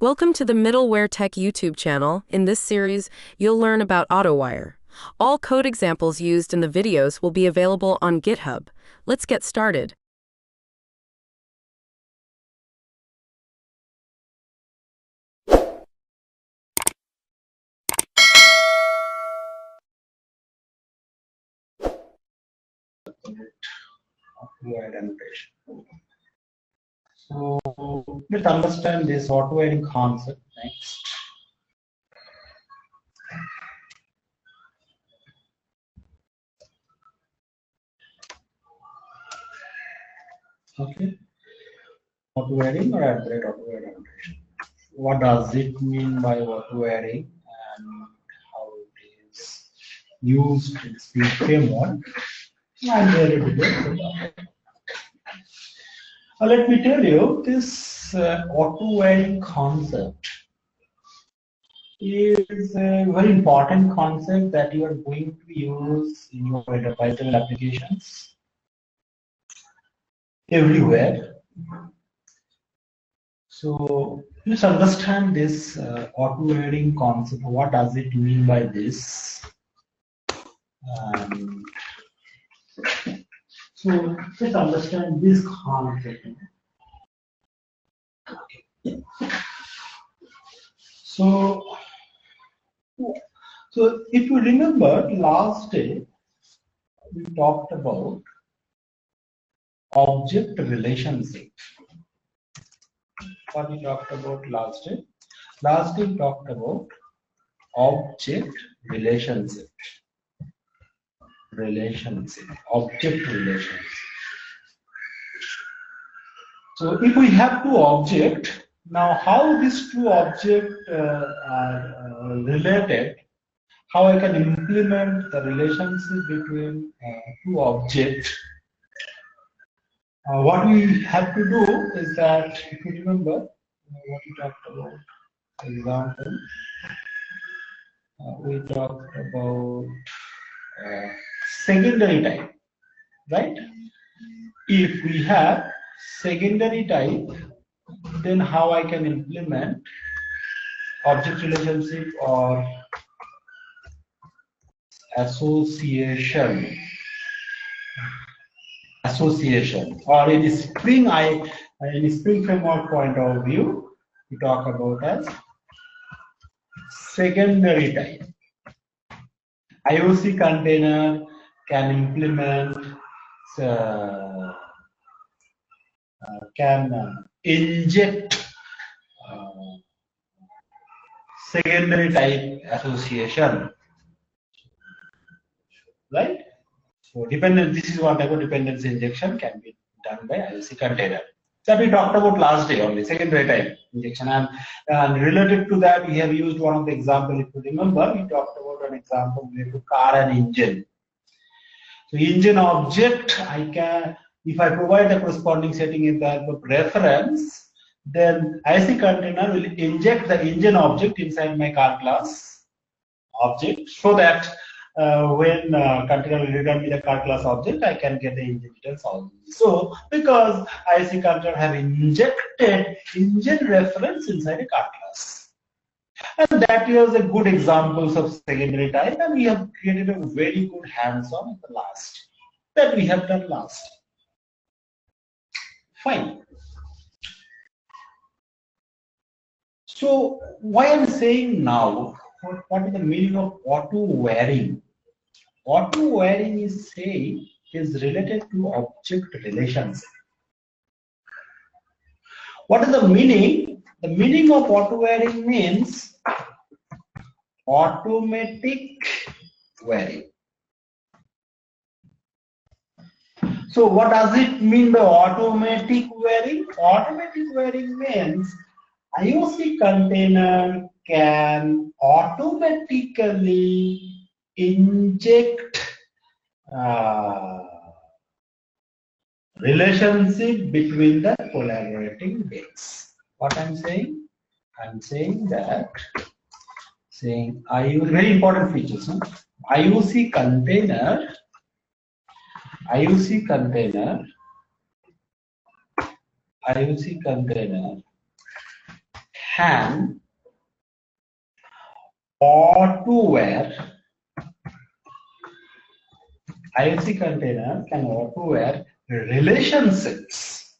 Welcome to the Middleware Tech YouTube channel. In this series, you'll learn about Autowire. All code examples used in the videos will be available on GitHub. Let's get started. Autowire annotation. So let's understand this autowiring concept next. Okay, autowiring or autowire annotation. What does it mean by autowiring and how it is used in the framework? I'm ready to go. Let me tell you, this auto-wiring concept is a very important concept that you are going to use in your enterprise level applications everywhere. So let's understand this auto-wiring concept. What does it mean by this? So let's understand this concept. So if you remember, last day we talked about object relationship. What we talked about last day? Last day we talked about object relationship. Object relationship. So if we have two objects, now how these two objects are related, how I can implement the relationship between two objects. What we have to do is that, if you remember what we talked about, for example, we talked about secondary type, right? If we have secondary type, then how I can implement object relationship or association, or in Spring, in Spring framework point of view, we talk about as secondary type. IOC container can implement, can inject secondary type association, right? So this is one type of dependency injection can be done by IOC container. That we talked about last day only, secondary type injection. And related to that, we have used one of the example. If you remember, we talked about an example related to car and engine. So engine object, if I provide the corresponding setting in the reference, then IC container will inject the engine object inside my car class object, so that when container will return me the car class object, I can get the engine details also. So because IC container have injected engine reference inside a car class. And that was a good examples of secondary type, and we have created a very good hands-on in the last. That we have done last. Fine. So why I'm saying now, what is the meaning of auto-wiring? Auto-wiring is related to object relations. What is the meaning? The meaning of auto-wiring means automatic wiring. So what does it mean by automatic wiring? Automatic wiring means IOC container can automatically inject relationship between the collaborating bits. What I'm saying? I'm saying that IOC, very important features. IOC container can Autowire IoT container can Autowire relationships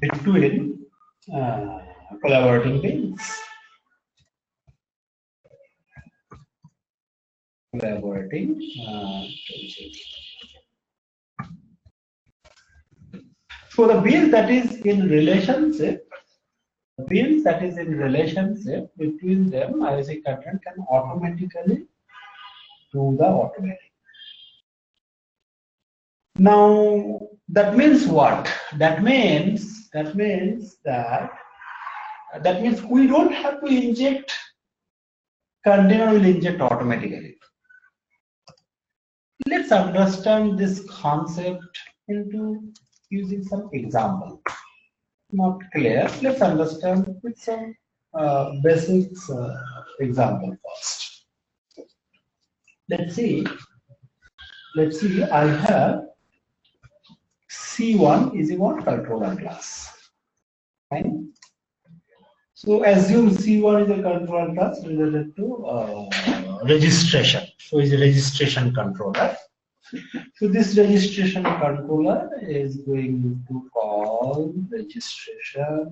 between collaborating beings. So the being that is in relationship, between them, IoT content can automatically do the automating. Now that means what? That means we don't have to inject. Container will inject automatically. Let's understand this concept into using some example. Not clear. Let's understand with some basics example first. Let's see. I have C1 is one controller class. Fine. So assume C1 is a controller class related to registration. So it's a registration controller. So this registration controller is going to call registration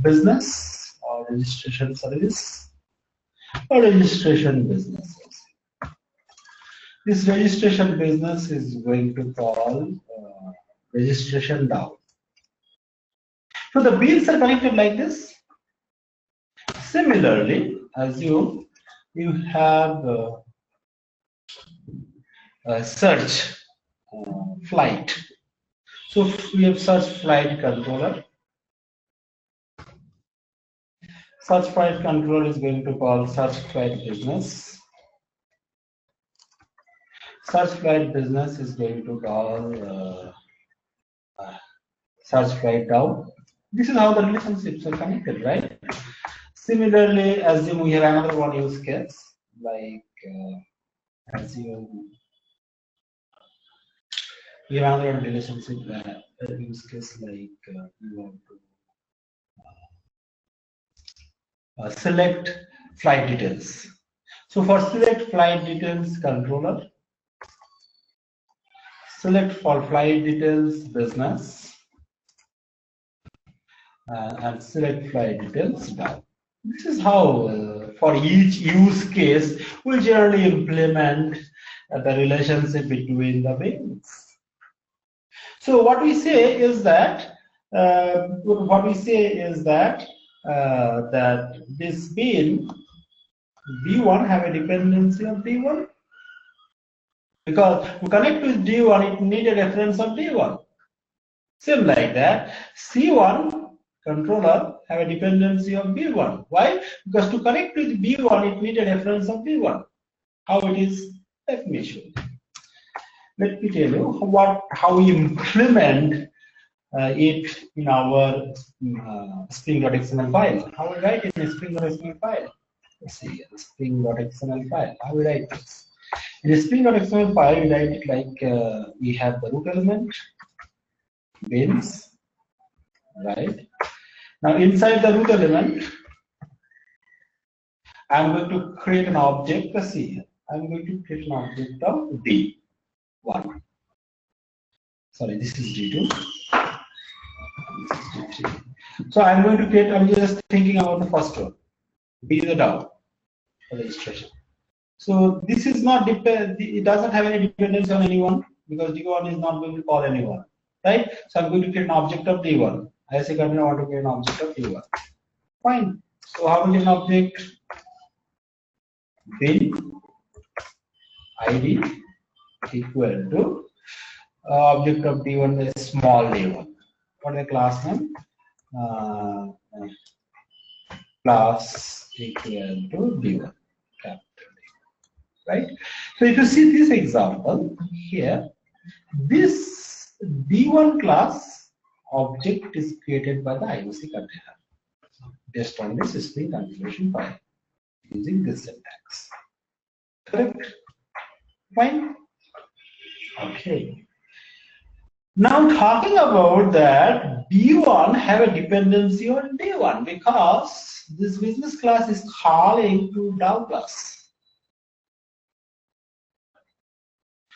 business or registration service or registration business. This registration business is going to call registration down. So the beans are connected like this. Similarly, assume you have search flight. So we have search flight controller. Search flight controller is going to call search flight business. Search flight business is going to call search flight down. This is how the relationships are connected, right? Similarly, assume we have another one use case, like assume we have another relationship use case, like you want to select flight details. So for select flight details controller, select for flight details business, and select flight details down. This is how for each use case we generally implement the relationship between the beings. So what we say is that that this being B1 have a dependency of D1, because to connect with D1 it need a reference of D1. Same like that, C1 controller have a dependency of B1. Why? Because to connect with B1 it need a reference of B1. How it is? Let me show you. Let me tell you how we implement it in our spring.xml file. How we write it in a spring.xml file. Let's see, spring.xml file. How we write this? In a spring.xml file, we write it like we have the root element, beans, right? Now inside the root element, I'm going to create an object. Let's see. I'm going to create an object of D1. Sorry, this is D2. This is D3. So I'm going to create. I'm just thinking about the first one. B is the down for registration. So this is not depend. It doesn't have any dependence on anyone because D1 is not going to call anyone, right? So I'm going to create an object of D1. I say I want to create an object of D1. Fine. So how to create an object? B ID equal to object of D1 is small D1. What is the class name? Class equal to D1. Right? So if you see this example here, this D1 class object is created by the IOC container based on this string configuration file using this syntax. Correct? Fine? Okay. Now talking about that, B1 have a dependency on D1 because this business class is calling to Dow class.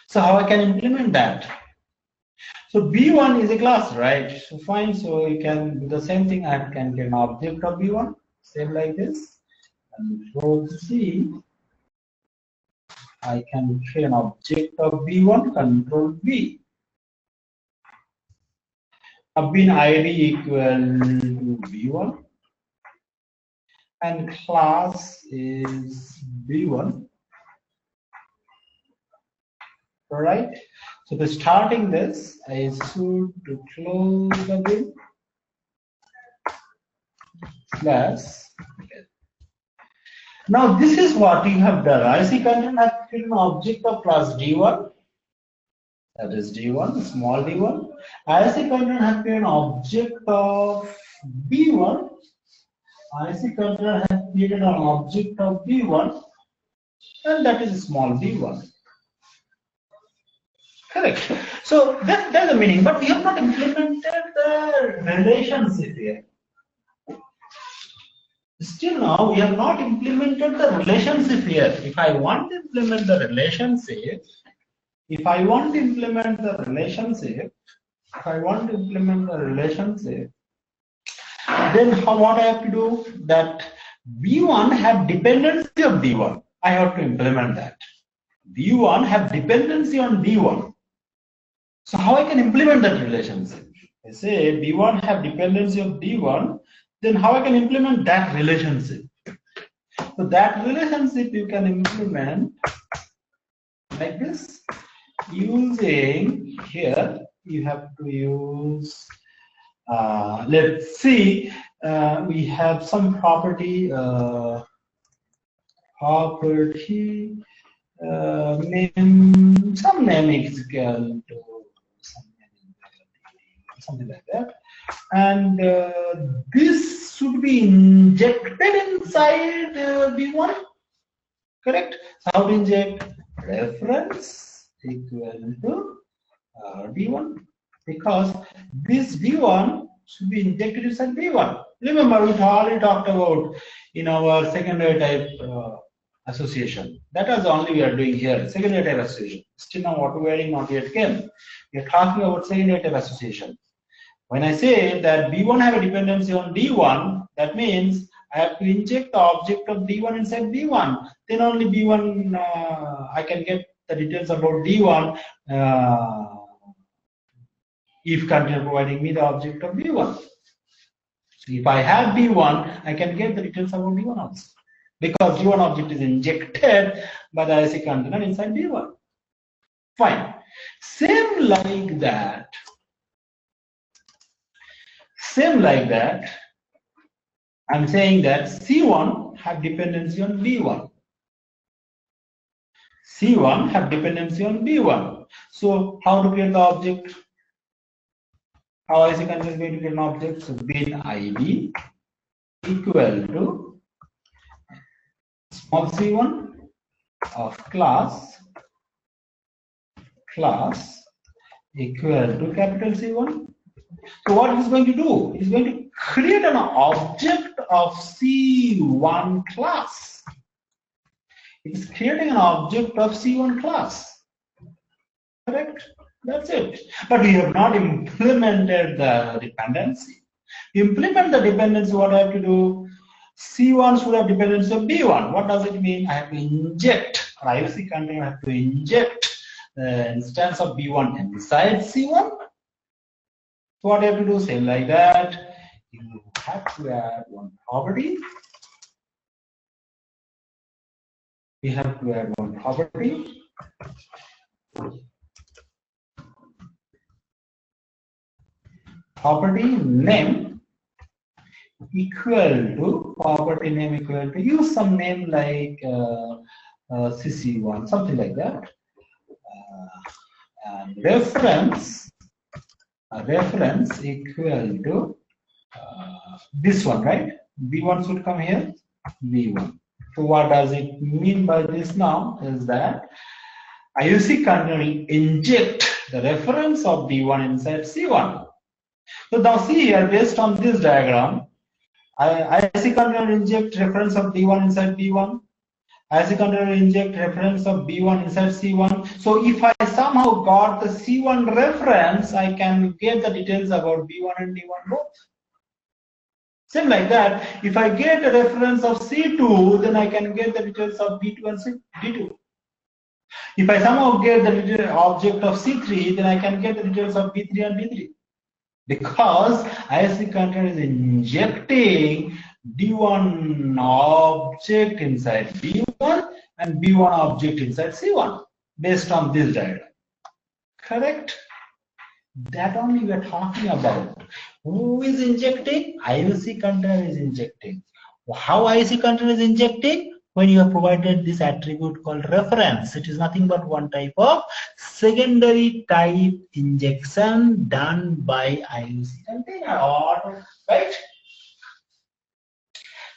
So how I can implement that? So B1 is a class, right? So fine, so you can do the same thing. I can get an object of B1, same like this. Control C. I can create an object of B1, Control V. Bin ID equal to B1 and class is B1. Alright. So by starting this, I should close the bin slash. Now this is what you have done. IC content has created an object of class D1. That is D1, small D1. IC content has created an object of B1. IC controller has created an object of B1 and that is small b1. Correct. So that's the meaning, but we have not implemented the relationship here. Still now we have not implemented the relationship here. If I want to implement the relationship, then what I have to do? That B1 have dependency of D1. I have to implement that. B1 have dependency on D1. So how I can implement that relationship? I say B1 have dependency of D1, then how I can implement that relationship? So that relationship you can implement like this. Using here, you have to use, let's see, we have some property, name, some name is equal to something like that, and this should be injected inside B1. Correct? So how to inject? Reference equal to D1, because this D1 should be injected inside B1. Remember, we already talked about in our secondary type association. That is only we are doing here, secondary type association. Still now Autowire not yet came. We are talking about secondary type association. When I say that B1 have a dependency on D1, that means I have to inject the object of D1 inside B1. Then only B1 I can get the details about D1 if container providing me the object of B1. So if I have B1, I can get the details about B1 also, because B1 object is injected by the IC container inside B1. Fine. Same like that, I'm saying that C1 have dependency on B1. C1 have dependency on B1. So how to create the object? How IC container is going to get an object? So bin ID equal to small c1 of class equal to capital C1. So what he's going to do? He's going to create an object of C1 class. It's creating an object of C1 class. Correct? That's it. But we have not implemented the dependency. Implement the dependency, what I have to do? C1 should have dependency of B1. What does it mean? I have to inject, or IOC container, I have to inject the instance of B1 inside C1. So what I have to do? Same like that. You have to add one property. We have to add one property. Property name equal to use some name like CC1, something like that. And reference equal to this one, right? B1 should come here, B1. So what does it mean by this now is that IOC container will inject the reference of B1 inside C1. So now see here, based on this diagram, IC container inject reference of B1 inside B1. IC container inject reference of B1 inside C1. So if I somehow got the C1 reference, I can get the details about B1 and D1 both. Same like that, if I get a reference of C2, then I can get the details of B2 and D2. If I somehow get the object of C3, then I can get the details of B3 and D3. Because IC container is injecting D1 object inside B1 and B1 object inside C1 based on this diagram. Correct? That only we are talking about. Who is injecting? IC container is injecting. How IC container is injecting? When you have provided this attribute called reference, it is nothing but one type of secondary type injection done by IC container, or right?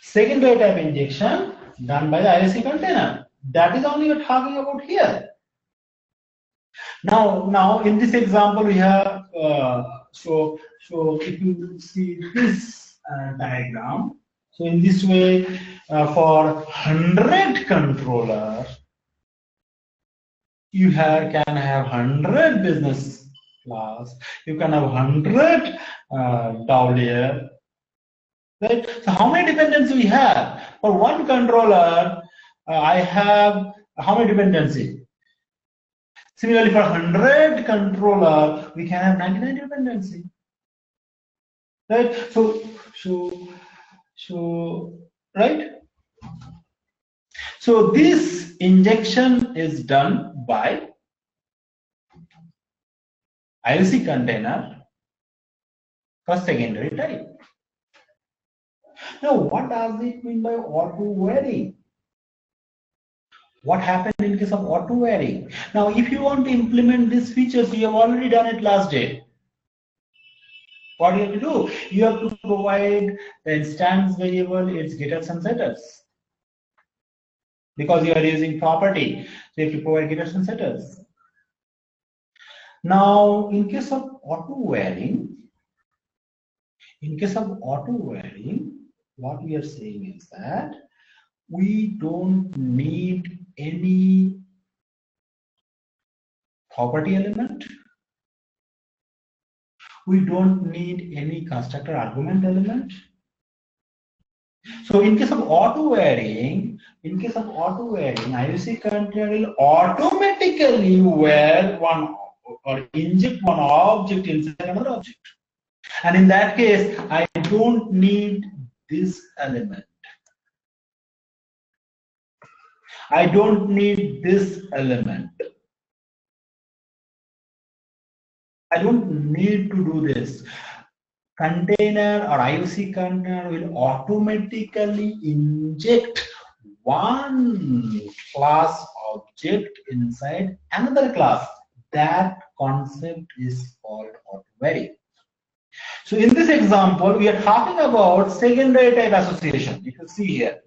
Secondary type injection done by the IC container. That is only we're talking about here. Now in this example we have so if you see this diagram, so in this way for 100 controller you can have 100 business class, you can have 100 DAO layer, right? So how many dependencies we have? For one controller I have how many dependencies? Similarly, for 100 controller, we can have 99 dependency, right? So, right? So this injection is done by IOC container for secondary type. Now, what does it mean by auto-varying? What happened in case of auto-varying? Now, if you want to implement these features, we have already done it last day. What you have to do? You have to provide the instance variable its getters and setters. Because you are using property, so you have to provide getters and setters. Now, in case of auto-varying, what we are saying is that we don't need any property element. We don't need any constructor argument element. So in case of auto-varying, IOC container will automatically vary one or inject one object inside another object. And in that case, I don't need this element. I don't need this element. I don't need to do this. Container or IOC container will automatically inject one class object inside another class. That concept is called auto-varying. So in this example, we are talking about secondary type association. You can see here.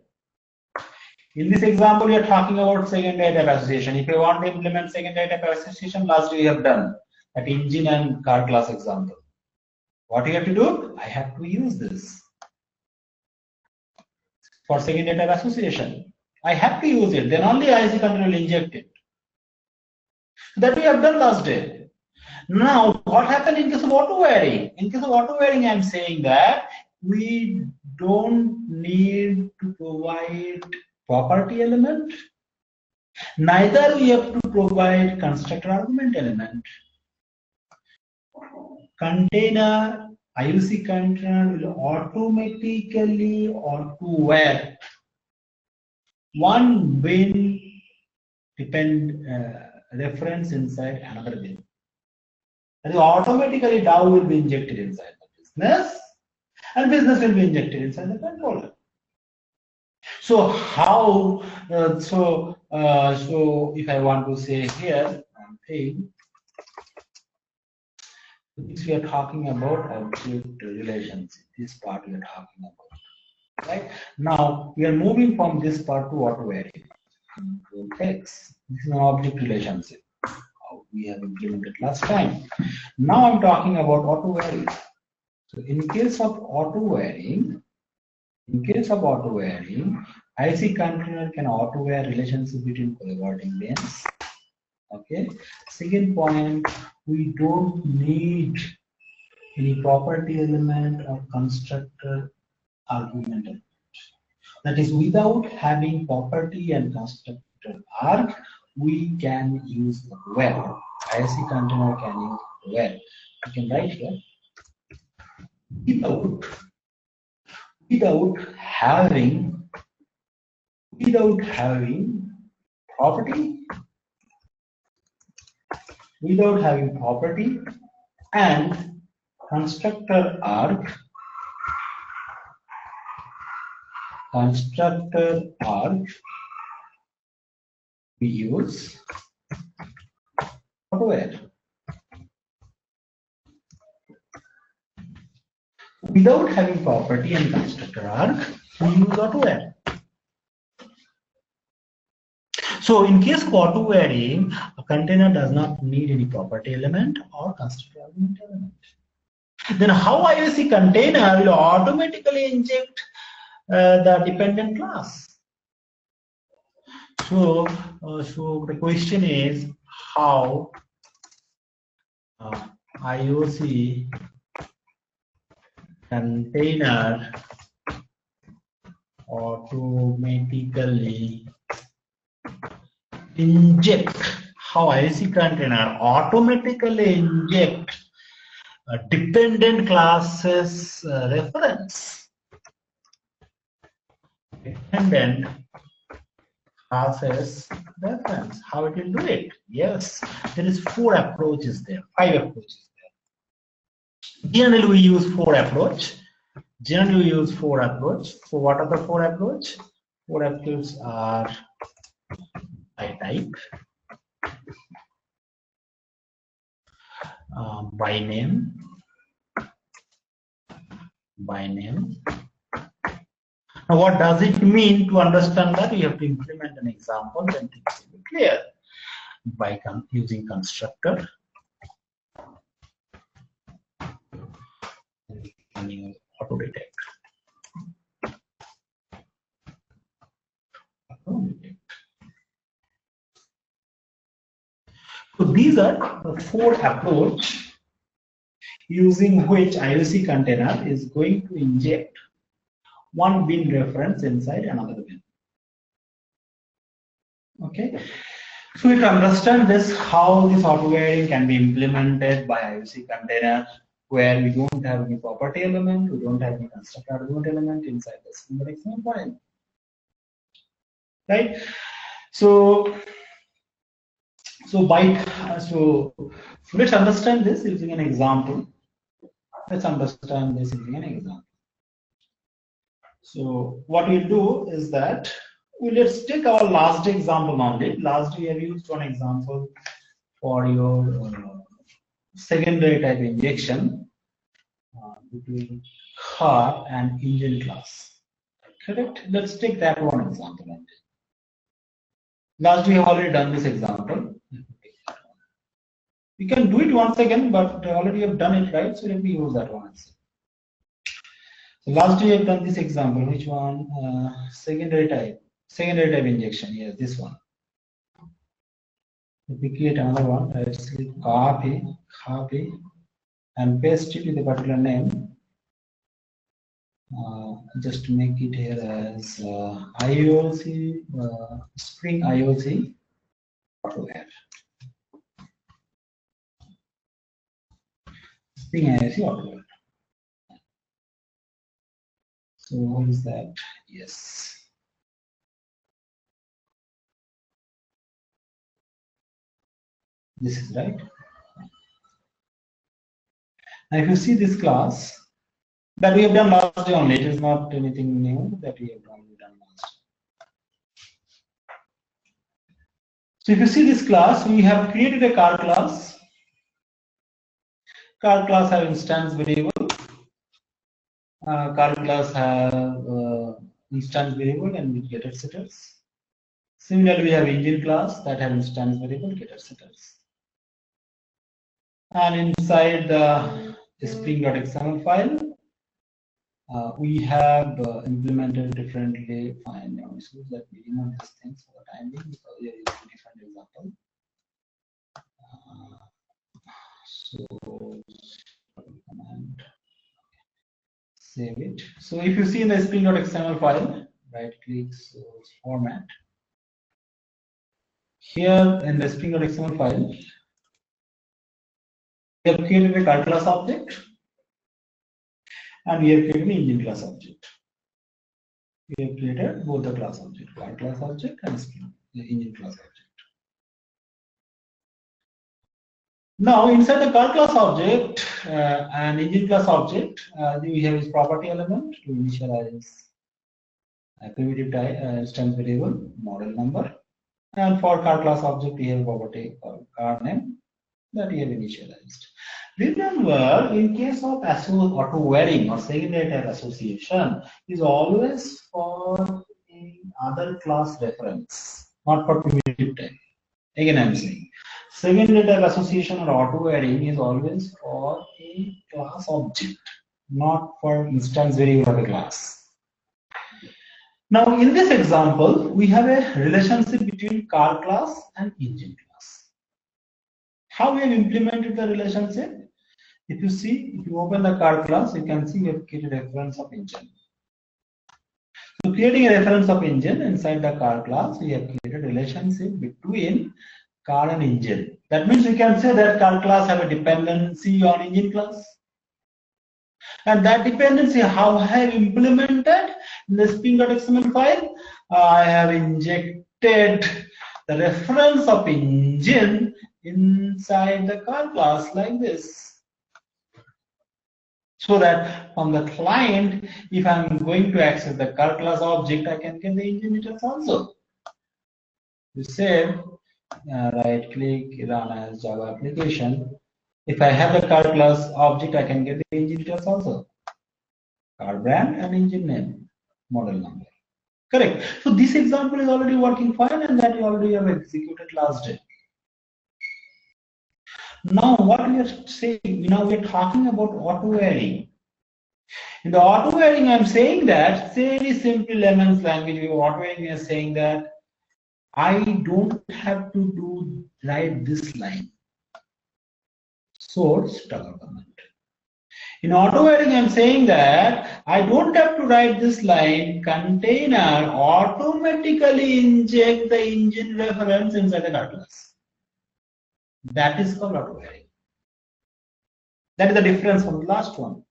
In this example, we are talking about secondary type association. If you want to implement secondary type association, last we have done that engine and car class example. What you have to do? I have to use this for secondary type association. I have to use it. Then only IC container will inject it. That we have done last day. Now, what happened in case of auto-varying? In case of auto-varying, I am saying that we don't need to provide property element. Neither we have to provide constructor argument element. Container, IOC container will automatically auto-vary one bin reference inside another bin. That is, automatically DAO will be injected inside the business, and business will be injected inside the controller. So how? So if I want to say here one thing, we are talking about object relations. This part we are talking about, right? Now we are moving from this part to auto-varying. Text. This is an object relationship. how we have implemented last time. Now I'm talking about auto-wiring. So in case of auto-wiring, IC container can auto-wire relationship between collaborating lanes. Okay. Second point, we don't need any property element or constructor argument. That is, without having property and constructor arg, we can use well. IC container can use well. You can write here without having property, and constructor arg, we use Autowire. Without having property and constructor arg, we use Autowire. So in case of auto-wiring, a container does not need any property element or constructor argument element. Then how IOC container will automatically inject the dependent class? So the question is how IOC container automatically inject a dependent classes reference. Dependent classes reference. How it will do it? Yes, there is 4 approaches there, 5 approaches there. Generally, we use 4 approach. So what are the 4 approach? 4 approaches are by type, by name. Now, what does it mean? To understand that, we have to implement an example, then things will be clear. By using constructor, and we can use auto detect. So these are the 4 approach using which IOC container is going to inject one bin reference inside another bin. Okay, so we can understand this, how this auto-wiring can be implemented by IOC container, where we don't have any property element, we don't have any constructor argument element inside this file. Right? So let's understand this using an example. So what we'll do is that let's take our last day example only. Last we have used one example for your secondary type injection between car and engine class. Correct? Let's take that one example only. Last we have already done this example. We can do it once again, but already have done it, right? So let me use that one. So last we have done this example. Which one? Secondary type injection. Yes, this one. If we create another one, let's copy, and paste it with a particular name. Just make it here as IOC Spring IOC Autowire. Spring IOC Autowire. So what is that? Yes. This is right. Now if you see this class that we have done last day only, it is not anything new that we have only done last. So if you see this class, we have created a car class. Car class have instance variable. Car class have instance variable and with getter setters. Similarly, we have engine class that have instance variable, getter setters. And inside the spring.xml file, we have implemented differently. Fine, now so that we remove these things for the time being because we are using different example. So command, save it. So if you see in the spring.xml file, right click, so format. Here in the spring.xml file, we have created a car class object and we have created an engine class object. We have created both the class object, car class object and the engine class object. Now inside the car class object and engine class object, we have this property element to initialize a primitive type instance variable model number, and for car class object we have a property called car name that we have initialized. Remember, in case of auto wearing or secondary type association is always for other class reference, not for primitive type. Again, I'm saying secondary type association or auto wearing is always for a class object, not for instance variable of a class. Now, in this example, we have a relationship between car class and engine class. How we have implemented the relationship? If you see, if you open the car class, you can see we have created a reference of engine. So creating a reference of engine inside the car class, we have created a relationship between car and engine. That means we can say that car class have a dependency on engine class. And that dependency, how I have implemented in the spring.xml file, I have injected the reference of engine inside the car class like this. So that from the client, if I'm going to access the car class object, I can get the engine details also. You save, right click, run as Java application. If I have the car class object, I can get the engine details also. Car brand and engine name, model number. Correct. So this example is already working fine and that we already have executed last day. Now what we are saying, now we are talking about auto wearing. In the auto wearing, I'm saying that very simple layman's language, auto wearing is saying that I don't have to write this line. Source toggle command. In auto wearing, I'm saying that I don't have to write this line. Container automatically inject the engine reference inside the car class. That is called auto wearing. That is the difference from the last one.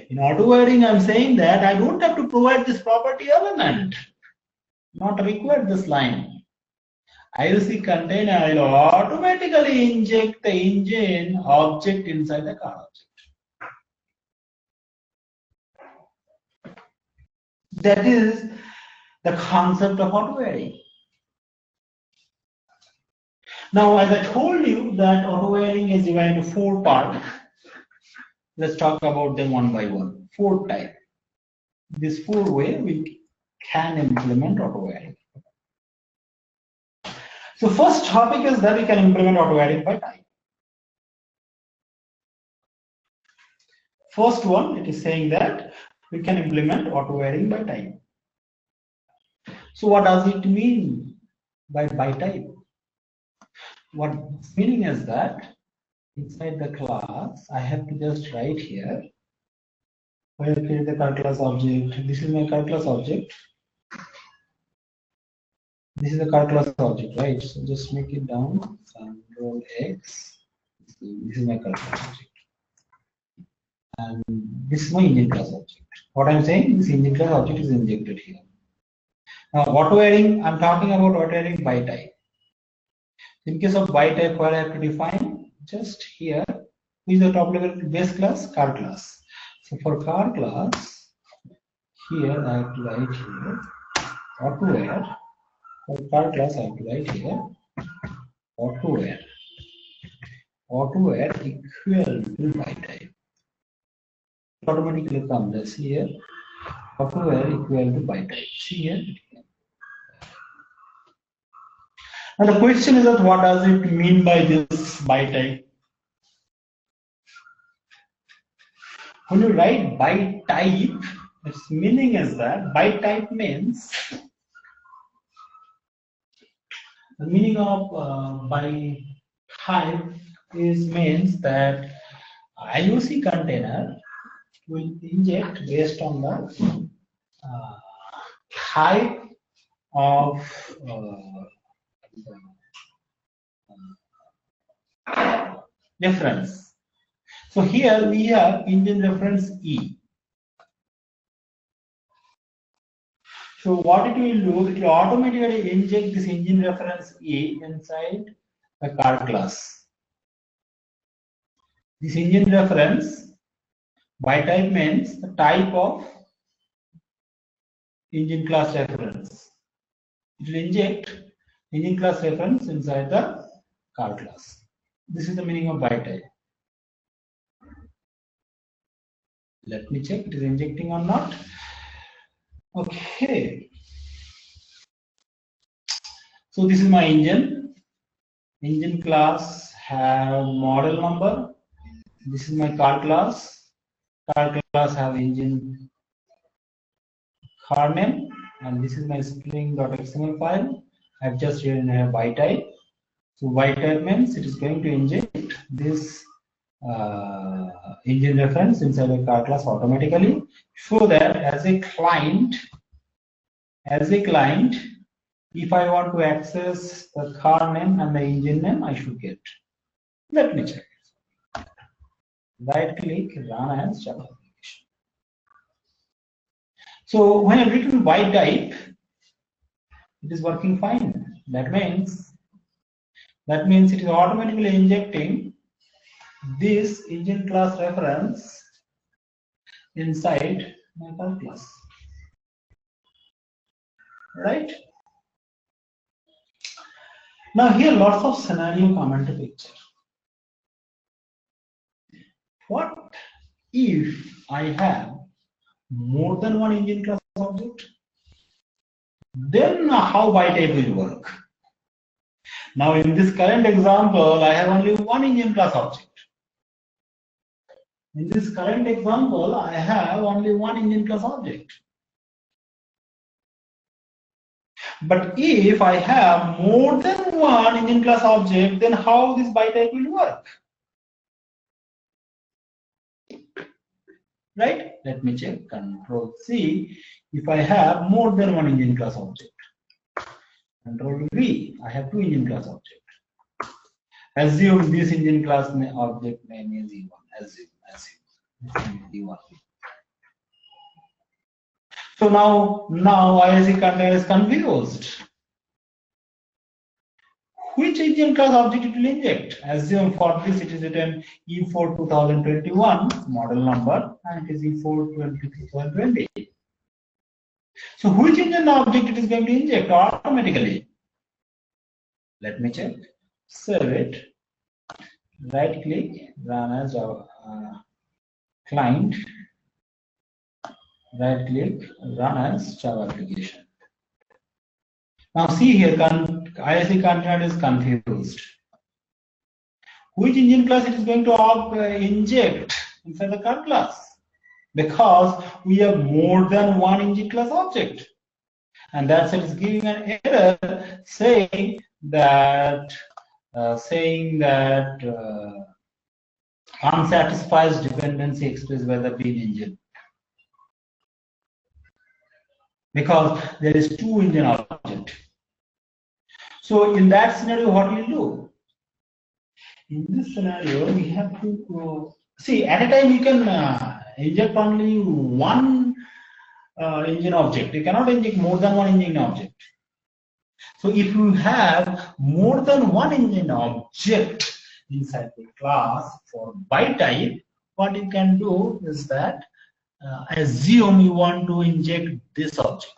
In auto wearing, I'm saying that I don't have to provide this property element, not require this line. I will see container, I will automatically inject the engine object inside the car object. That is the concept of auto wearing. Now, as I told you that auto wearing is divided into 4 parts. Let's talk about them one by one. 4 types. This 4 way we can implement auto wearing. So first topic is that we can implement auto wearing by type. First one, it is saying that we can implement auto wearing by type. So what does it mean by type? What meaning is that inside the class, I have to just write here. I have created the car class object. This is my car class object. This is the car class object, right? So just make it down. Control X. This is my car class object. And this is my engine class object. What I'm saying, this engine class object is injected here. Now, auto wearing, I'm talking about auto wearing by type. In case of by type, where I have to define just here, which is the top level base class, car class. So for car class, here I have to write here auto wear. For car class, I have to write here auto wear. Auto wear equal to by type. Automatically comes here auto wear equal to by type. See here. Now the question is that what does it mean by this by type? When you write by type, its meaning is that by type means the meaning of by type is means that IOC container will inject based on the type of reference. So here we have engine reference E. So what it will do, it will automatically inject this engine reference E inside the car class. This engine reference by type means the type of engine class reference. It will inject engine class reference inside the car class. This is the meaning of by type. Let me check it is injecting or not. Okay. So this is my engine. Engine class have model number. This is my car class. Car class have engine car name, and this is my string.xml file. I've just written here by type. So by type means it is going to inject this engine reference inside the car class automatically, so that as a client, if I want to access the car name and the engine name, I should get. Let me check. Right click, run as Java application. So when I've written by type, it is working fine. That means it is automatically injecting this engine class reference inside my car class. Right? Now here lots of scenario come into picture. What if I have more than one engine class object? Then how by type will work? Now in this current example, I have only one engine class object. In this current example, I have only one engine class object. But if I have more than one engine class object, then how this by type will work? Right? Let me check. Control C. If I have more than one engine class object. Control V. I have two engine class object. Assume this engine class object name is E1. Assume E1. So now ISE container is confused. Which engine class object it will inject? Assume for this it is written E4 2021 model number, and it is E4 2020. So which engine object it is going to inject automatically? Let me check. Save it. Right click, run as Java client. Right click, run as Java application. Now see here, ISE container is confused. Which engine class it is going to inject inside the car class? Because we have more than one engine class object, and that's it is giving an error saying that unsatisfied dependency expressed by the bin engine, because there is two engine object. So in that scenario, what will you do? In this scenario, we have to see at a time you can inject only one engine object. You cannot inject more than one engine object. So if you have more than one engine object inside the class for by type, what you can do is that assume you want to inject this object.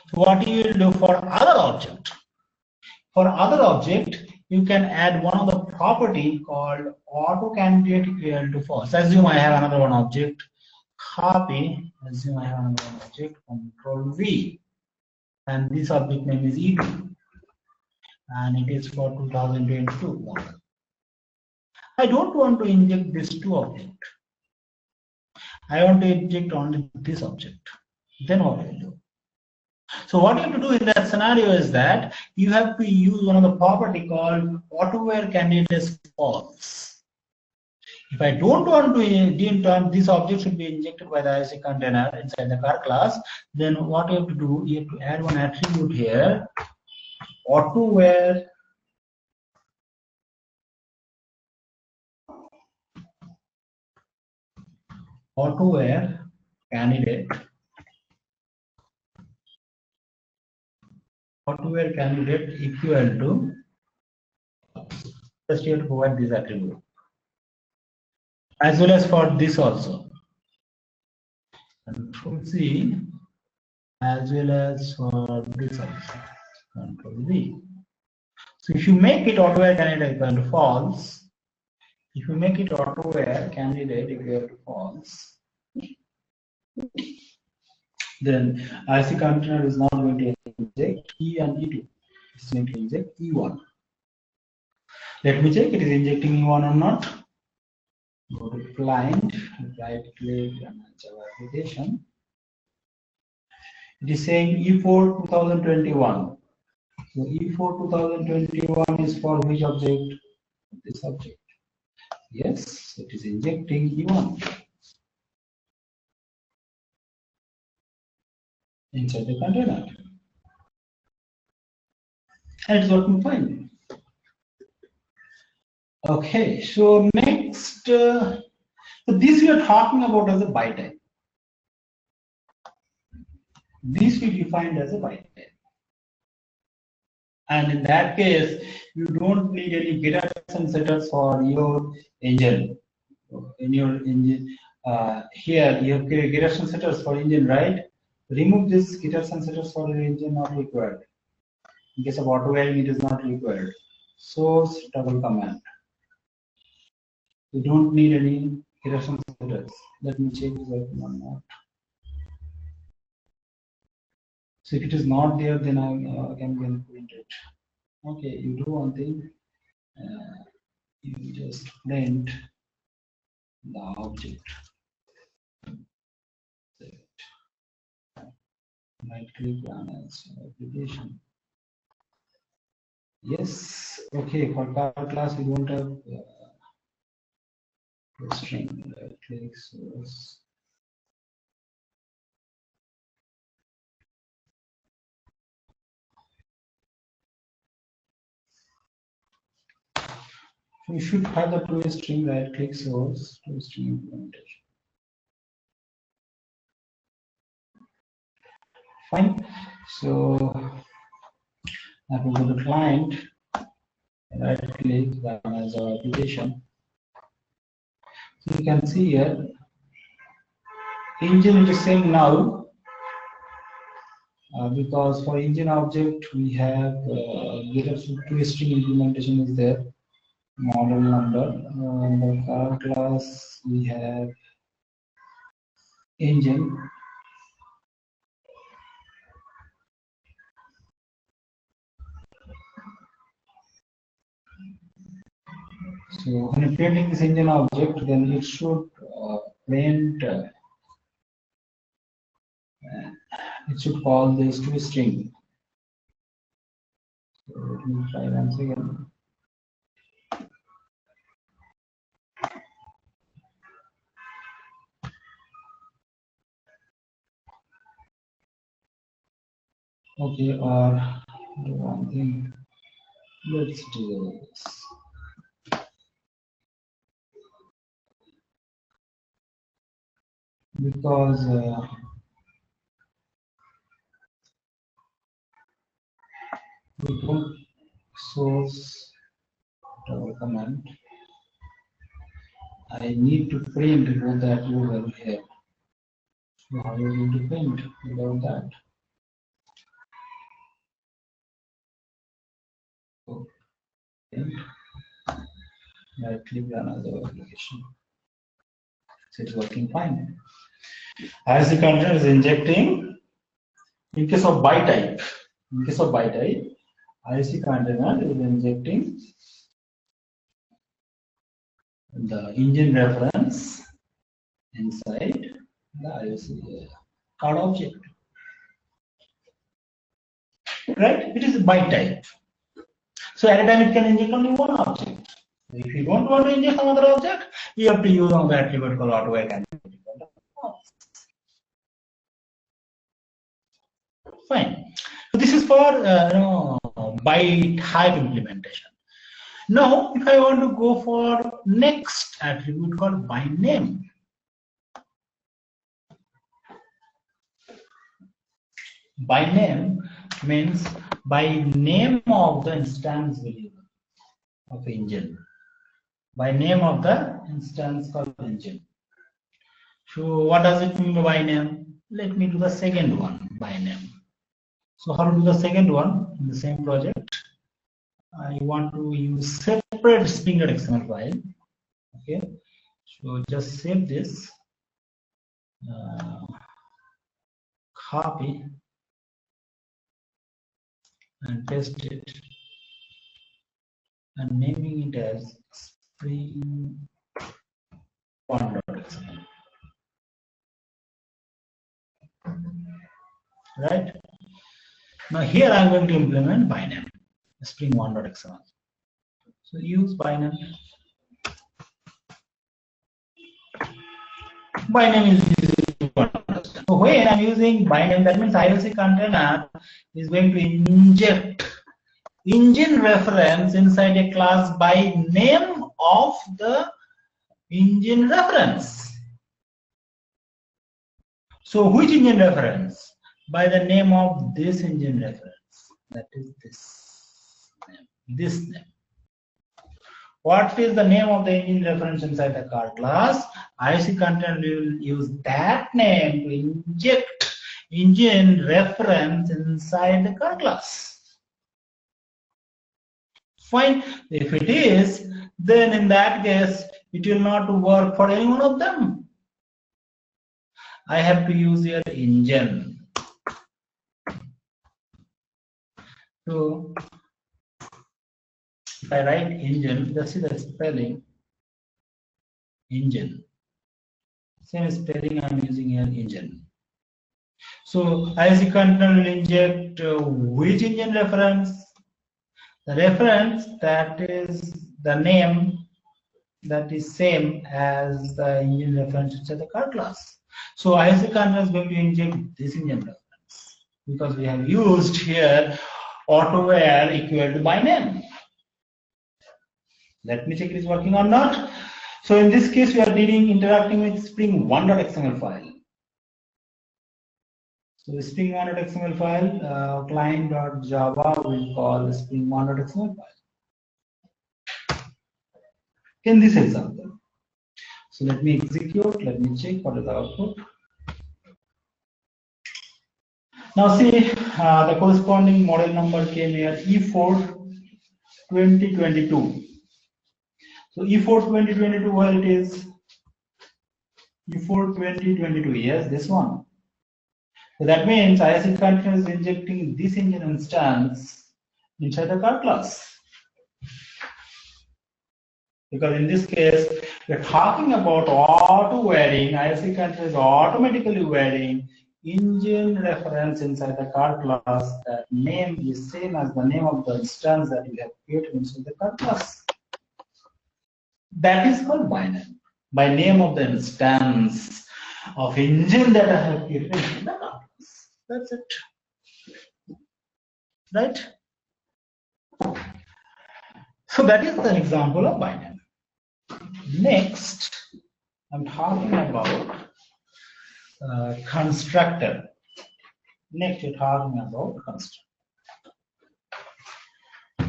So what you will do for other object? For other object, you can add one of the property called auto candidate equal to false. Assume I have another one object. Copy. Assume I have another one object. Control V. And this object name is E2, and it is for 2022 model. I don't want to inject these two objects. I want to inject only this object. Then what will do? So what you have to do in that scenario is that you have to use one of the property called Autowire candidate false. If I don't want to deem this object should be injected by the IC container inside the car class, then what you have to do, you have to add one attribute here, Autowire candidate. Autowire candidate equal to, just you have to provide this attribute. As well as for this also. Control C, as well as for this also. Control V. So if you make it Autowire candidate equal to false, if you make it Autowire candidate equal to false, then IC container is not going to inject E and E2. It's going to inject E1. Let me check it is injecting E1 or not. Go to client, right click and Java application. It is saying E4 2021. So E4 2021 is for which object? This object. Yes, it is injecting E1 inside the container. And it's working fine. Okay, so next, so this we are talking about as a byte type. This we defined as a byte type. And in that case, you don't need any getters and setters for your engine. In your engine, here you have getters and setters for engine, right? Remove this getters and setters for your engine, not required. In case of Autowire, it is not required. Source double command. You don't need any getters and setters. Let me check this working or not. So if it is not there, then I can print it. Okay, you do one thing. You just print the object. Right click on application. Yes. Okay. For car class, we don't have string. Right click source. We should have the toString right click source toString implementation. Fine. So I will go to client, right click as our application. So you can see here, engine it is saying null because for engine object we have toString implementation is there. Model number, the car class we have engine. So when creating this engine object, then it should print. It should call this to a string. So let me try once again. Okay, or do one thing. Let's do this. Because we don't source double command. I need to print with that URL here. So how are you going to print without that? So, right click on another application. So it's working fine. As the container is injecting, in case of byte type, IC container is injecting the engine reference inside the IOC card object. Right? It is a byte type. So at a time it can inject only one object. If you don't want to inject some other object, you have to use an attribute called Autowire. Fine. So this is for byte type implementation. Now, if I want to go for next attribute called by name. By name means by name of the instance variable of engine. By name of the instance called engine. So what does it mean by name? Let me do the second one by name. So how to do the second one in the same project? I want to use separate string.xml file. Okay, so just save this, copy and paste it, and naming it as spring1.xml. Right? Now here I'm going to implement byname, spring1.xml. So use byname. Byname is easy to understand. So when I'm using byname, that means IOC container is going to inject engine reference inside a class by name of the engine reference. So which engine reference? By the name of this engine reference. That is this name. This name. What is the name of the engine reference inside the car class? IC container will use that name to inject engine reference inside the car class. Fine. If it is, then in that case, it will not work for any one of them. I have to use here engine. So if I write engine, just see the spelling engine. Same spelling I'm using here engine. So IC container will inject which engine reference? The reference that is the name that is same as the engine reference inside the car class. So IC container is going to inject this engine reference because we have used here Autowire equal to by name. Let me check it is working or not. So in this case, we are interacting with spring1.xml file. So the spring1.xml file, client.java will call the spring1.xml file. In this example. So let me execute, let me check what is the output. Now see, the corresponding model number came here E4 2022. So E4 2022, where it is? E4 2022, yes, this one. So that means IC container is injecting this engine instance inside the car class. Because in this case, we're talking about auto wiring. IC container is automatically wiring engine reference inside the car class. That name is same as the name of the instance that we have created inside the car class. That is called by name. By name of the instance of engine that I have created in the car class. That's it. Right? So that is an example of by name. Next, I'm talking about constructor. Next, we're talking about constructor.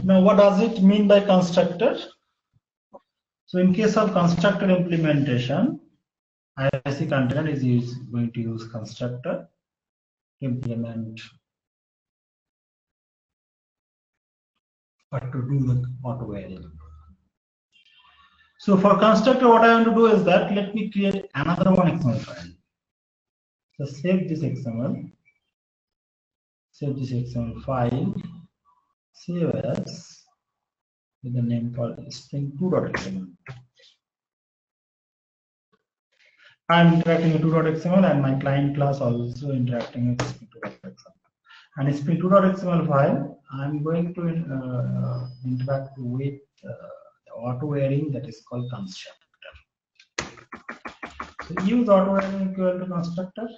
Now, what does it mean by constructor? So, in case of constructor implementation, IC container is going to use constructor to implement or to do the auto wiring. So for constructor, what I want to do is that let me create another one XML file. So save this XML, save this XML file, save as with the name called string2.xml. I'm interacting with 2.xml and my client class also interacting with sp2.xml. And sp2.xml file, I'm going to interact with the auto-wiring that is called constructor. So use auto-wiring equal to constructor.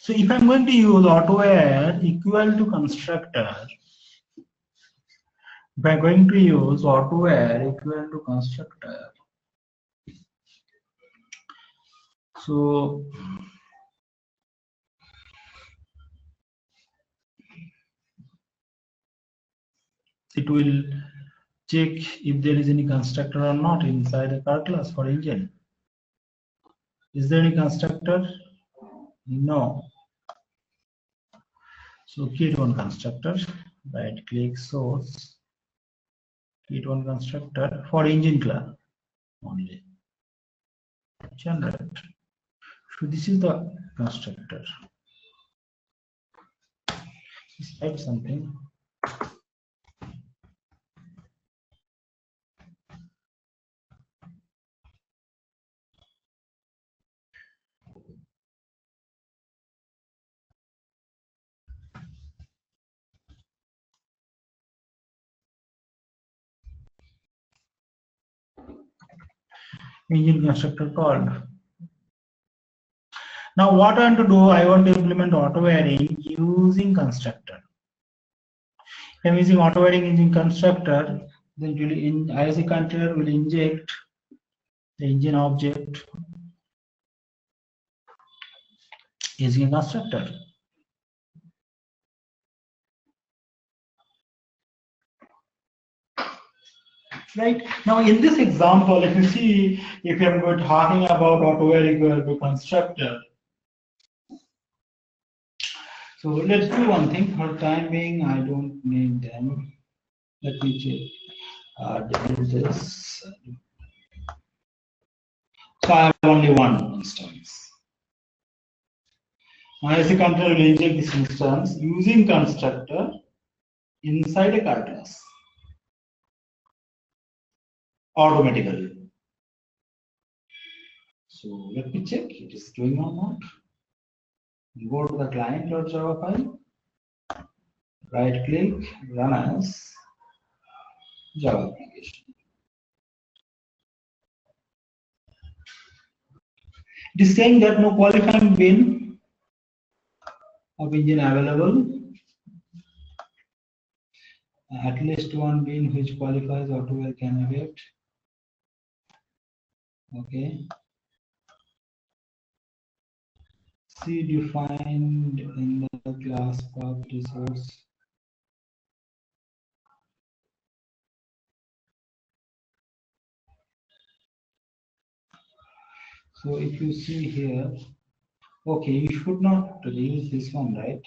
So if I'm going to use Autowire equal to constructor, if I'm going to use Autowire equal to constructor, so it will check if there is any constructor or not inside a car class for engine. Is there any constructor? No. So create one constructor, right click source, create one constructor for engine class only. Generate. So this is the constructor. Let's type something. Engine constructor called. Now what I want to do, I want to implement auto wiring using constructor. I'm using auto wiring using constructor, then IOC controller will inject the engine object using a constructor. Right now, in this example, if you see, if I'm going talking about auto-wire equal to constructor, so let's do one thing. For time being, I don't need them. Let me check. Delete this. So I have only one instance. Now, as a controller will inject this instance using constructor inside a car class automatically. So let me check it is doing or not. Go to the client.java file, right click, run as Java application. It is saying that no qualifying bin of engine available. At least one bin which qualifies Autowire candidate. Okay. C defined in the class path resource. So if you see here, okay, you should not use this one, right?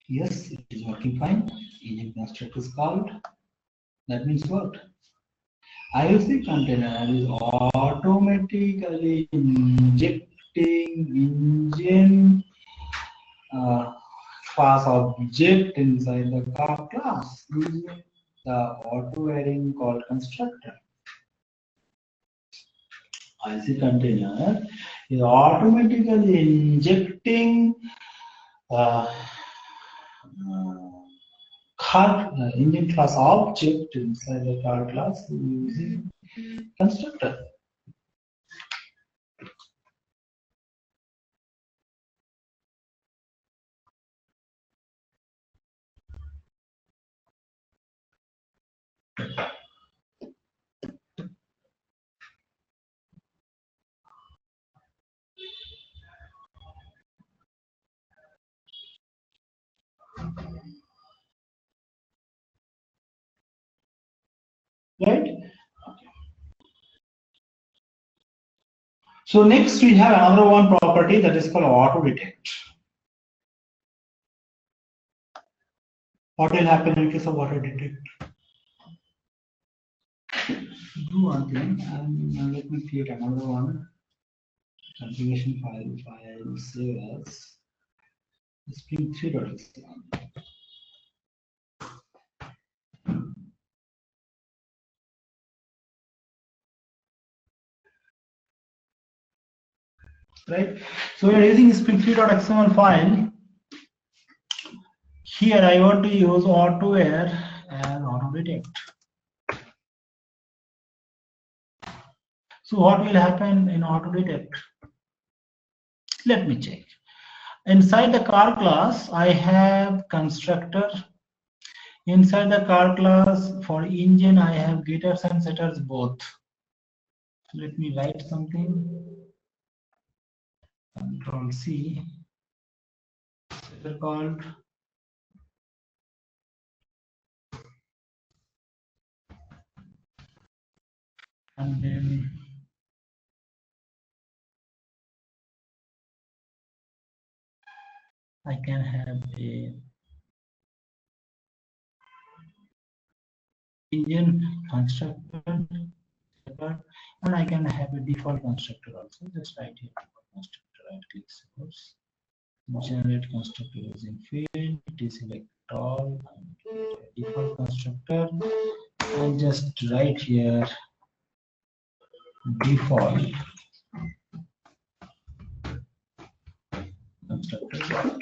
Yes, it is working fine. Engine constructor is called. That means what? IOC container is automatically injecting engine class object inside the car class using the auto wiring called constructor. IC container is automatically injecting engine class object inside the car class using constructor. Right? So next we have another one property that is called auto detect. What will happen in case of auto detect? Do one thing, and let me create another one. Configuration file save as spring3.xml. Right. So we are using spring3.xml file. Here I want to use Autowire as auto detect. So what will happen in auto detect? Let me check. Inside the car class, I have constructor. Inside the car class for engine, I have getters and setters both. Let me write something. Control C. Setter called and then I can have a engine constructor, and I can have a default constructor also. Just write here default constructor. Right click, suppose generate constructor using field, deselect all, and default constructor, and just write here default constructor.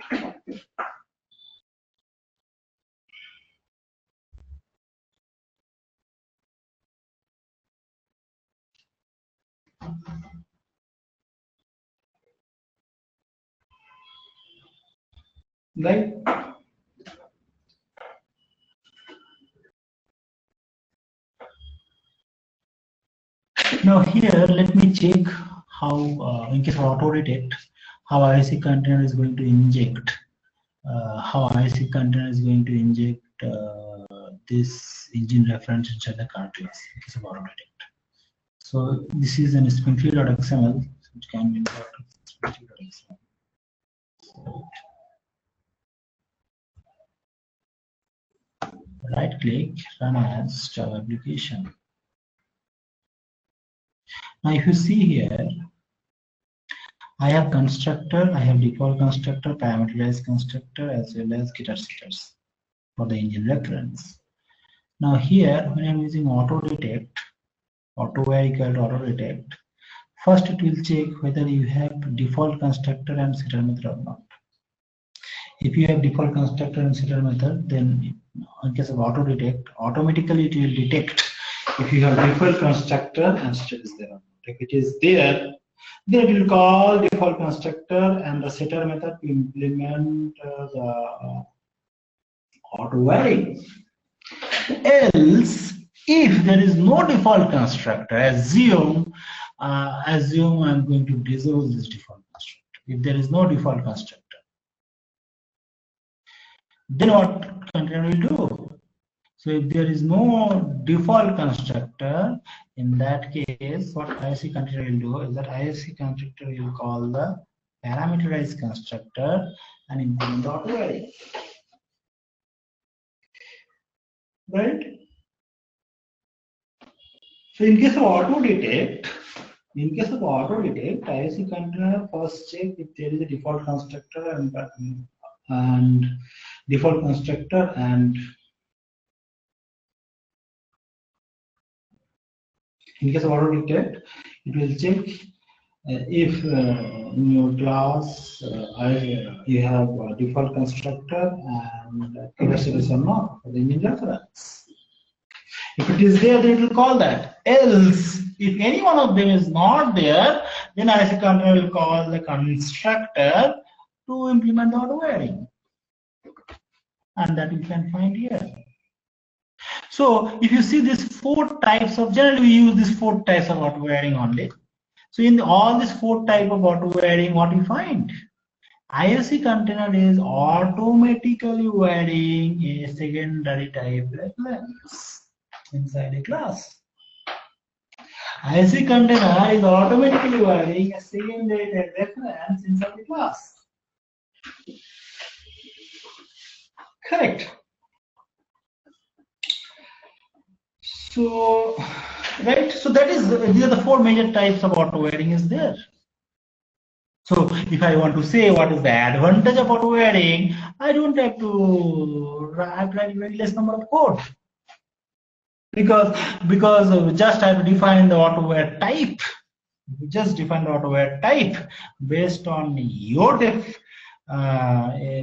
Right. Now here, let me check how, in case of auto detect, how IC container is going to inject. How IC container is going to inject this engine reference inside the car class in case of auto detect. So this is an springfield.xml, which can be imported springfield.xml. Right click, run as Java application. Now if you see here, I have constructor, I have default constructor, parameterized constructor, as well as getter setters for the engine reference. Now here, when I'm using auto detect, Autowire equal to auto detect, first it will check whether you have default constructor and setter method or not. If you have default constructor and setter method, then in case of auto detect, automatically it will detect if you have default constructor and setter is there or not. If it is there, then it will call default constructor and the setter method to implement the auto wiring. Else, if there is no default constructor, assume I'm going to dissolve this default constructor. If there is no default constructor, then what container will do? So if there is no default constructor, in that case, what IC container will do is that IC constructor will call the parameterized constructor and implement the auto wiring. Right? So in case of auto detect, IC container first check if there is a default constructor and default constructor, and in case of auto detect, it will check if in your class you have a default constructor and classes or not for the engine reference. If it is there, then it will call that. Else, if any one of them is not there, then IC container will call the constructor to implement the auto wiring. And that you can find here. So if you see these four types of, generally we use these four types of auto wiring only. So in all these four type of auto wiring, what we find? ISC container is automatically wiring a secondary type reference inside a class. ISC container is automatically wiring a secondary type reference inside the class. Correct. So, right, so that is, these are the four major types of auto wiring is there. So if I want to say what is the advantage of auto wiring, I don't have to write very less number of code, because just I have to define the auto wire type. You just define the auto wire type based on your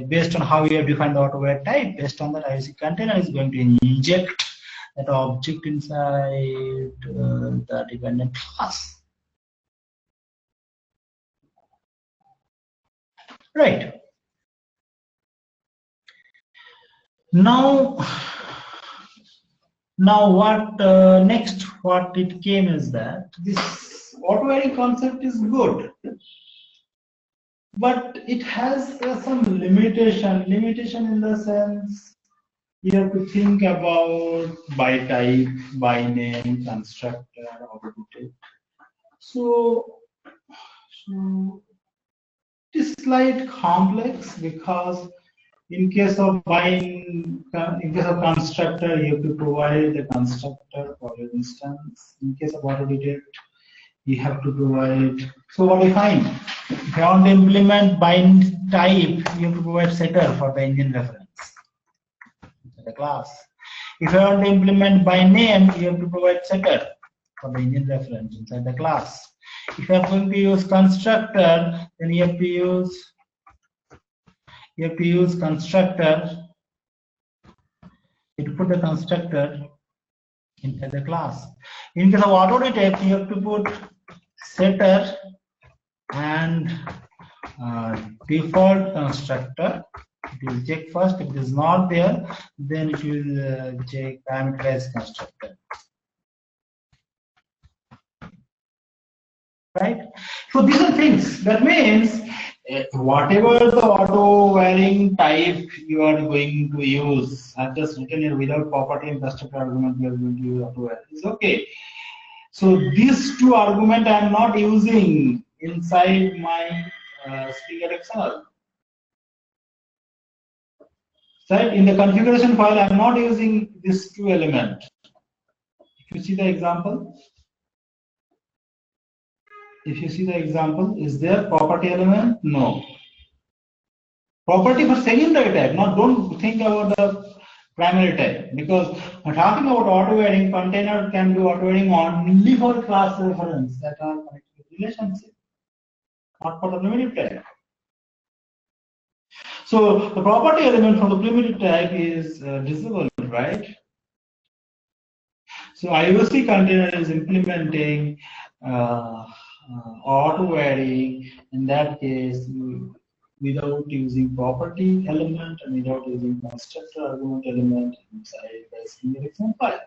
based on how you have defined the auto wire type. Based on that, IOC container is going to inject that object inside the dependent class. Right. Now what next? What it came is that this auto wiring concept is good, but it has some limitation. Limitation in the sense you have to think about by type, by name, constructor, object. So it is slight complex, because in case of constructor, you have to provide the constructor, for instance. In case of auto detect, you have to provide. So what we find, if you want to implement bind type, you have to provide setter for the engine reference, the class. If you want to implement by name, you have to provide setter for the engine reference inside the class. If you are going to use constructor, then you have to use constructor. You have to put the constructor inside the class. In case of auto detect, you have to put setter and default constructor. It will check first. If it is not there, then it will check parameterized constructor. Right? So these are things. That means whatever the auto wiring type you are going to use, I've just written here without property and constructor argument, you are going to use auto wiring. It's okay. So these two arguments I am not using inside my string.xml. Right? In the configuration file, I am not using these two elements. If you see the example, is there property element? No. Property for secondary type. Now don't think about the primary type, because we're talking about auto wiring. Container can do auto wiring only for class reference that are connected to relationship, not for the primitive type. So the property element from the primitive type is disabled, right? So IOC container is implementing auto wiring in that case without using property element and without using constructor argument element inside the string.xml file.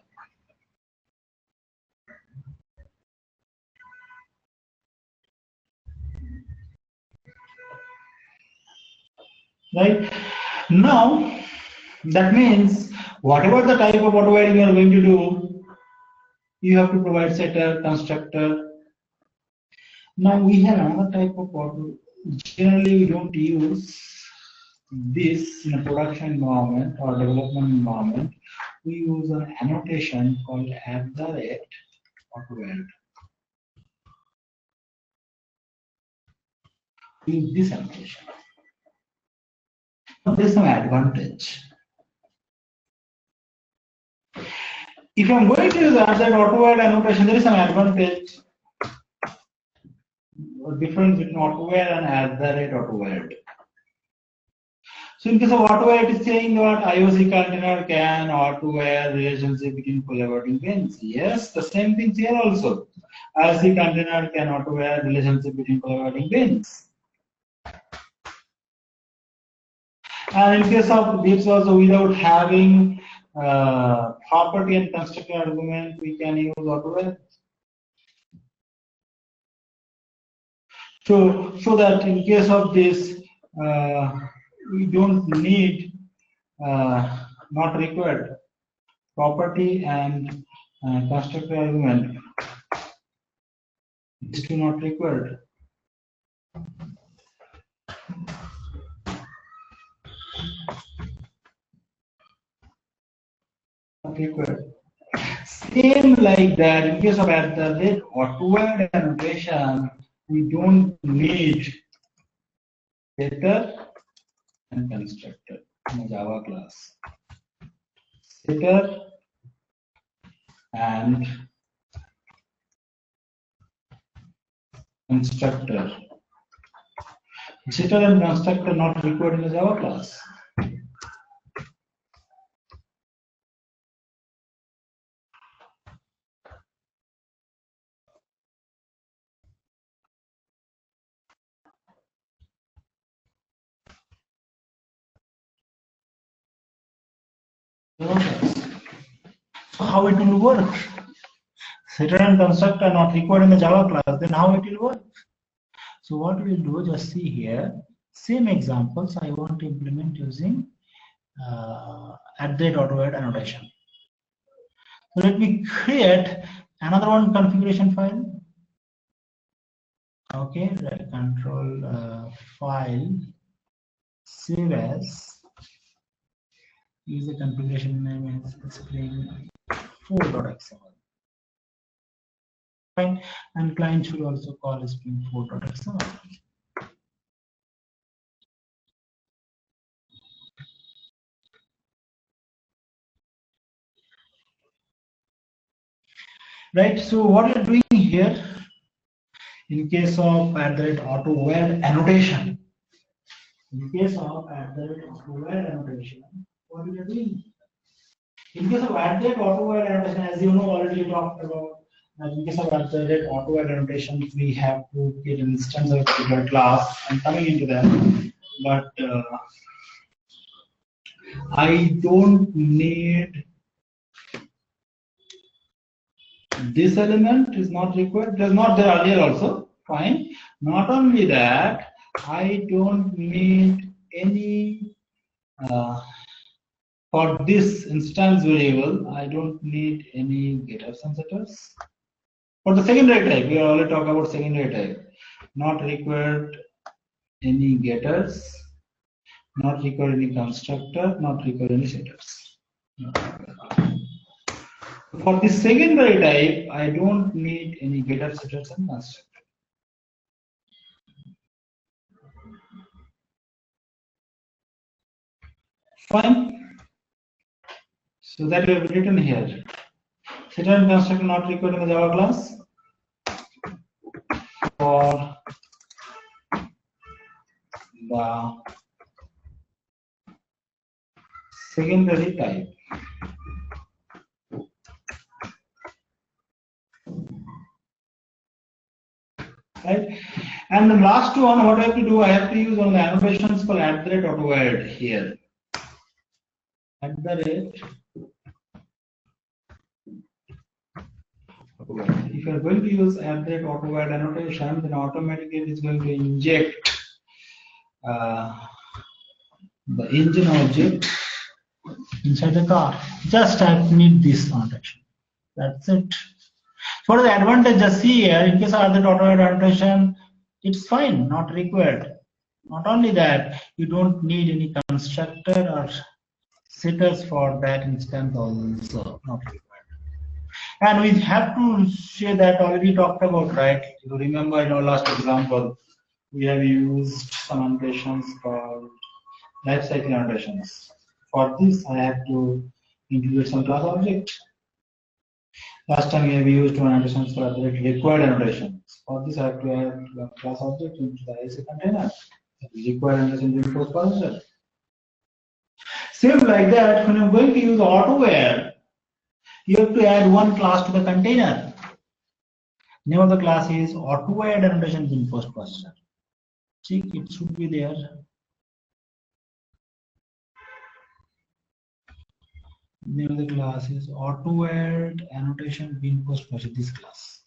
Right? Now that means whatever the type of auto wiring you are going to do, you have to provide setter, constructor. Now we have another type of auto. Generally, we don't use this in a production environment or development environment. We use an annotation called @Autowire. We use this annotation. There is some advantage. If I'm going to use Autowire annotation, there is some advantage. Difference between Autowire and @Autowire. So in case of Autowire, it is saying that IOC container can Autowire relationship between collaborating bins. Yes, the same thing here also. IOC container can Autowire relationship between collaborating bins. And in case of this also, without having property and constructor argument, we can use Autowire. So that in case of this, we don't need not required property and constructor argument. These two not required. Not required. Same like that, in case of at the rate Autowire annotation, we don't need setter and constructor in a Java class. Setter and constructor. Setter and constructor not required in the Java class. So how it will work? Setter and constructor not required in the Java class, then how it will work? So what we'll do, just see here, same examples I want to implement using @Autowire annotation. So let me create another one configuration file. Okay, right, control file, save as, use the configuration name as spring 4.xml. Fine, and client should also call spring 4.xml. Right, so what you're doing here, in case of @Autowire annotation, in case of @Autowire annotation, what we are doing? In case of @Autowire annotation, as you know, already talked about. In case of Autowire annotation, we have to get an instance of a particular class and coming into that. But I don't need this element is not required. It was not there earlier also. Fine. Not only that, I don't need any for this instance variable. I don't need any getters and setters. For the secondary type, we already talked about secondary type. Not required any getters, not required any constructor, not required any setters. For the secondary type, I don't need any getters, setters, and constructor. Fine. So that we have written here. Setter and constructor not required in the Java class. For the secondary type. Right? And the last one, what I have to do, I have to use one of the annotations for @Autowire here. If you are going to use @Autowire annotation, then automatically it is going to inject the engine object inside the car. Just I need this annotation. That's it. What is the advantage? Just see here, in case of Autowire annotation, it's fine, not required. Not only that, you don't need any constructor or setters for that instance also, not required. And we have to say that already talked about, right? You remember in our last example, we have used some annotations called lifecycle annotations. For this, I have to include some class object. Last time we have used one annotations for the required annotations. For this, I have to add a class object into the IC container. Required annotation in post processor. Same like that, when you're going to use Autowire, you have to add one class to the container. Name of the class is Autowire annotation in post processor. See, it should be there. Name of the class is Autowire annotation bin post processor, this class.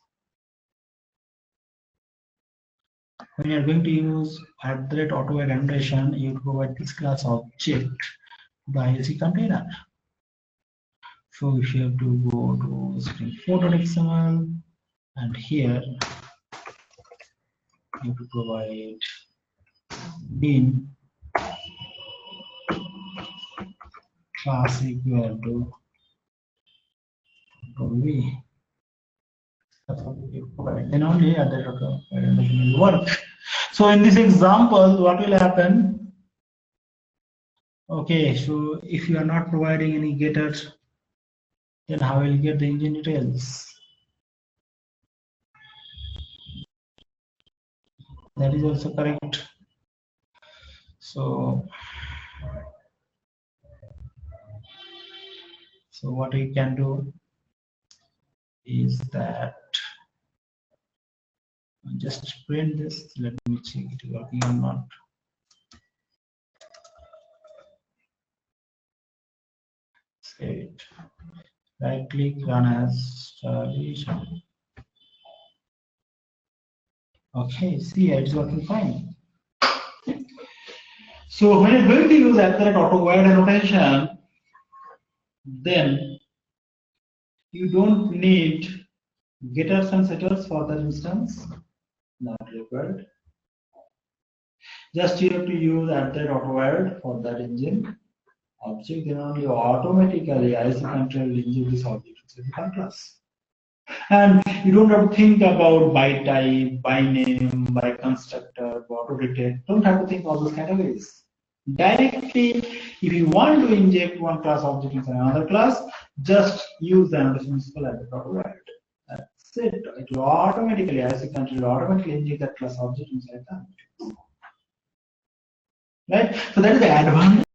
When you are going to use @Autowire annotation, you provide this class object to the IAC container. So if you have to go to string 4.xml, and here you have to provide bin class equal to Only then only at the will work. So in this example, what will happen? Okay, so if you are not providing any getters, then how will you get the engine details? That is also correct. So what we can do is that just print this. Let me check it is working or not. Save it. Right click, run as installation. Okay, see, it's working fine. So when you're going to use accurate Autowire annotation, then you don't need getters and setters for that instance. Not required. Just you have to use Autowire for that engine object, then only automatically IC control inject this object to the class. And you don't have to think about by type, by name, by constructor, auto detect. Don't have to think all those categories. Directly, if you want to inject one class object into another class, just use the annotation principle at the Autowire. That's it. It will automatically, IC control will automatically inject that class object inside that. Right? So that is the advantage